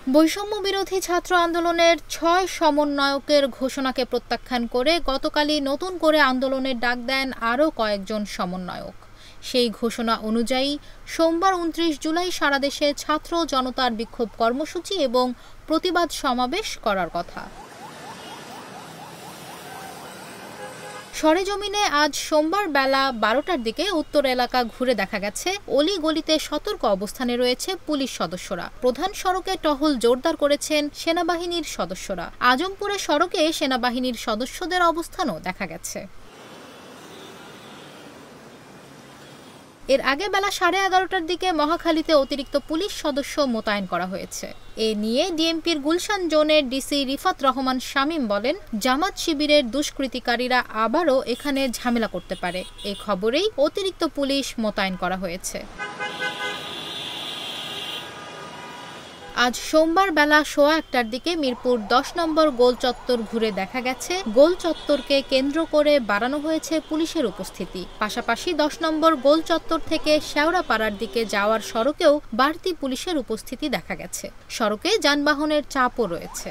বৈষম্য বিরোধী ছাত্র আন্দোলনের ৬ সমন্বয়কের ঘোষণাকে প্রত্যাখ্যান করে গতকালই নতুন করে আন্দোলনের ডাক দেন আরও কয়েকজন সমন্বয়ক। সেই ঘোষণা অনুযায়ী সোমবার ২৯ জুলাই সারা দেশে ছাত্র জনতার বিক্ষোভ কর্মসূচি এবং প্রতিবাদ সমাবেশ করার কথা। সরেজমিনে আজ সোমবার বেলা ১২টার দিকে উত্তর এলাকা ঘুরে দেখা গেছে অলি গলিতে সতর্ক অবস্থানে রয়েছে পুলিশ সদস্যরা। প্রধান সড়কে টহল জোরদার করেছেন সেনাবাহিনীর সদস্যরা। আজমপুরে সড়কে সেনাবাহিনীর সদস্যদের অবস্থানও দেখা গেছে। এর আগে বেলা 11:30টার দিকে মহাখালীতে অতিরিক্ত পুলিশ সদস্য মোতায়েন করা হয়েছে। এ নিয়ে ডিএমপির গুলশান জোনের ডিসি রিফাত রহমান শামীম বলেন, জামাত শিবিরের দুষ্কৃতিকারীরা আবারও এখানে ঝামেলা করতে পারে। এই খবরেই অতিরিক্ত পুলিশ মোতায়েন করা হয়েছে। আজ সোমবার বেলা ১:১টার দিকে মিরপুর ১০ নম্বর গোল চত্বর ঘুরে দেখা গেছে গোল চত্বরকে কেন্দ্র করে বাড়ানো হয়েছে পুলিশের উপস্থিতি। পাশাপাশি ১০ নম্বর গোল চত্বর থেকে শেওড়াপাড়ার দিকে যাওয়ার সড়কেও বাড়তি পুলিশের উপস্থিতি দেখা গেছে। সড়কে যানবাহনের চাপও রয়েছে।